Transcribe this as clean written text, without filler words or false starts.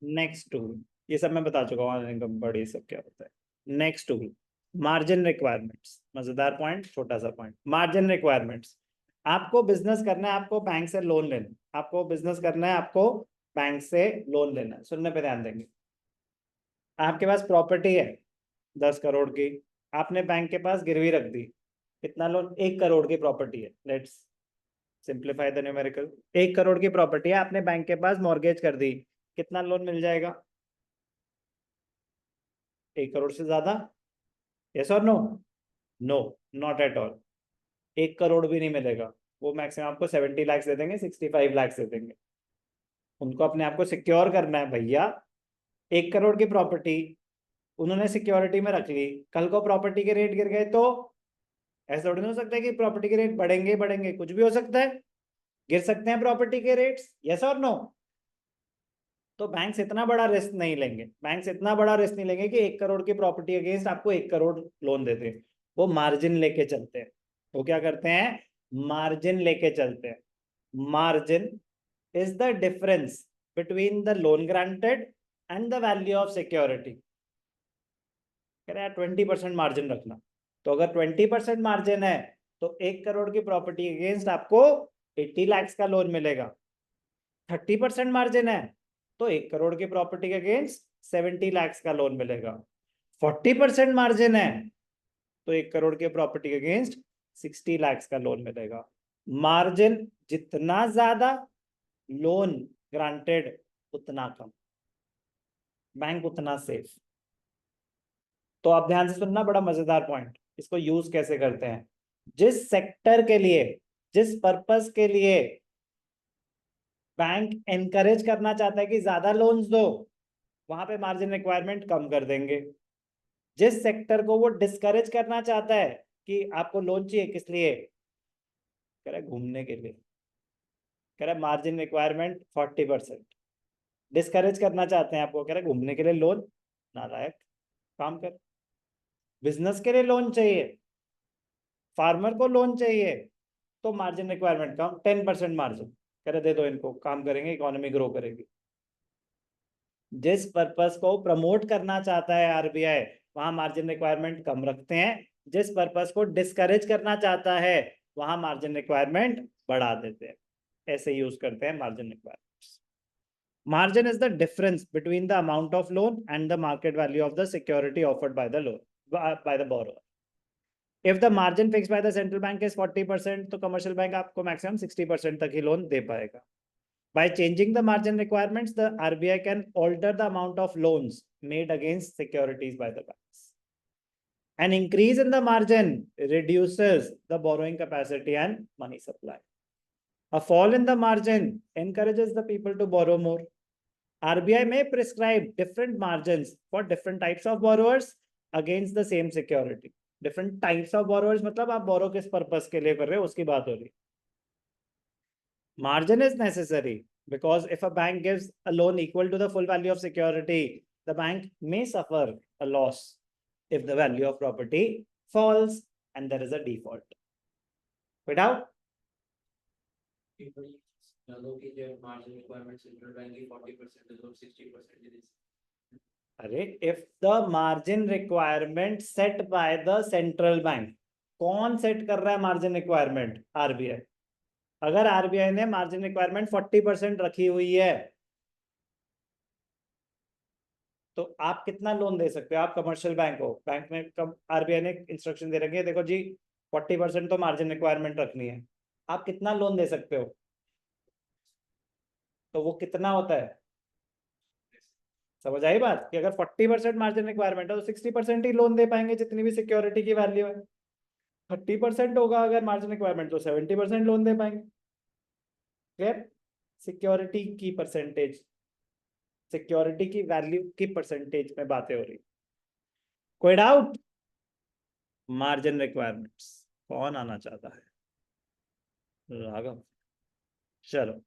Next tool, ये सब मैं बता चुका हूँ ऑनलाइन इनकम बड़ी सब क्या होता है। Next tool, margin requirements. मजेदार पॉइंट, छोटा सा पॉइंट, मार्जिन रिक्वायरमेंट्स। आपको बिजनेस करना है, आपको बैंक से लोन लेना, आपको बिजनेस करना है, आपको बैंक से लोन लेना है। सुनने पे ध्यान देंगे। आपके पास प्रॉपर्टी है 10 करोड़ की, आपने बैंक के पास गिरवी रख दी। कितना लोन? 1 करोड़ की प्रॉपर्टी है। Let's simplify the numerical. 1 crore की प्रॉपर्टी है, आपने बैंक के पास मॉर्गेज कर दी। कितना लोन मिल जाएगा? 1 करोड़ से ज्यादा? यस और no? No, not at all. 1 crore भी नहीं मिलेगा। वो मैक्सिमम आपको 70 लाख दे देंगे, 65 लाख दे देंगे। उनको अपने आप को सिक्योर करना है भैया। 1 करोड़ की प्रॉपर्टी उन्होंने सिक्योरिटी में रख ली, कल को प्रॉपर्टी के रेट गिर गए तो ऐसा थोड़ी ना हो सकता है कि प्रॉपर्टी के रेट बढ़ेंगे बढ़ेंगे, कुछ भी हो सकता है। गिर सकते हैं प्रॉपर्टी के रेट्स, यस और नो? तो बैंक्स इतना बड़ा रिस्क नहीं लेंगे, बैंक्स इतना बड़ा रिस्क नहीं लेंगे कि 1 करोड़ की प्रॉपर्टी अगेंस्ट आपको 1 करोड़ लोन देते हैं। वो मार्जिन लेके चलते हैं। वो क्या करते हैं? मार्जिन लेके चलते हैं। Margin is the difference between the loan granted and the value of security. कह रहे हैं 20% मार्जिन रखना। तो अगर 20% मार्जिन है तो 1 करोड़ की प्रॉपर्टी अगेंस्ट आपको 80 लाख का लोन मिलेगा। 30% मार्जिन है तो 1 करोड़ की प्रॉपर्टी के अगेंस्ट 70 लाख का लोन मिलेगा। 40% मार्जिन है तो 1 करोड़ के प्रॉपर्टी के अगेंस्ट 60 लाख का लोन मिलेगा। मार्जिन जितना ज्यादा, लोन ग्रांटेड उतना कम, बैंक उतना सेफ। तो आप ध्यान से सुनना, बड़ा मजेदार पॉइंट। इसको यूज कैसे करते हैं? जिस सेक्टर के लिए, जिस पर्पस के लिए बैंक एनकरेज करना चाहता है कि ज्यादा लोन्स दो, वहां पे मार्जिन रिक्वायरमेंट कम कर देंगे। जिस सेक्टर को वो डिस्करेज करना चाहता है कि आपको लोन चाहिए किस लिए, कह रहा है घूमने के लिए, कह रहा है मार्जिन रिक्वायरमेंट 40%। डिस्करेज करना चाहते हैं आपको, कह रहा है घूमने के लिए लोन, नालायक, काम कर। बिजनेस के लिए लोन चाहिए, फार्मर को लोन चाहिए, तो मार्जिन रिक्वायरमेंट कम, 10% मार्जिन। कह रहे दे दो इनको, काम करेंगे, इकोनॉमी ग्रो करेगी। जिस पर्पस को प्रमोट करना चाहता है आरबीआई, वहां मार्जिन रिक्वायरमेंट कम रखते हैं। जिस पर्पस को डिस्करेज करना चाहता है, वहां मार्जिन रिक्वायरमेंट बढ़ा देते हैं। ऐसे यूज करते हैं margin requirements. Margin is the difference between the amount of loan and the market value of the security offered by the loan, by the borrower. If the margin fix by the central bank is 40%, तो commercial bank आपको maximum 60% तक ही loan दे पाएगा। By changing the margin requirements, the RBI can alter the amount of loans made against securities by the banks. An increase in the margin reduces the borrowing capacity and money supply. A fall in the margin encourages the people to borrow more. RBI may prescribe different margins for different types of borrowers against the same security. Different types of borrowers मतलब आप borrow किस purpose के लिए कर रहे हो उसकी बात हो रही है। Margin is necessary because if a bank gives a loan equal to the full value of security, the bank may suffer a loss if the value of property falls and there is a default. Without if the margin requirement set by the central bank, कौन set कर रहा है margin requirement? RBI. अगर RBI ने margin requirement 40% रखी हुई है, तो आप कितना लोन दे सकते हो? आप कमर्शियल बैंक हो, बैंक में कब आरबीआई ने इंस्ट्रक्शन दे रखे हैं, देखो जी 40% तो मार्जिन रिक्वायरमेंट रखनी है, आप कितना लोन दे सकते हो? तो वो कितना होता है? समझ आई बात? कि अगर 40% मार्जिन रिक्वायरमेंट है तो 60% ही लोन दे पाएंगे जितनी भी सिक्योरिटी की वैल्यू है। 30% होगा अगर मार्जिन रिक्वायरमेंट, तो 70% लोन दे पाएंगे। क्लियर? सिक्योरिटी की परसेंटेज, सिक्योरिटी की वैल्यू की परसेंटेज में बातें हो रही। कोई डाउट? मार्जिन रिक्वायरमेंट्स कौन आना चाहता है? राघव। चलो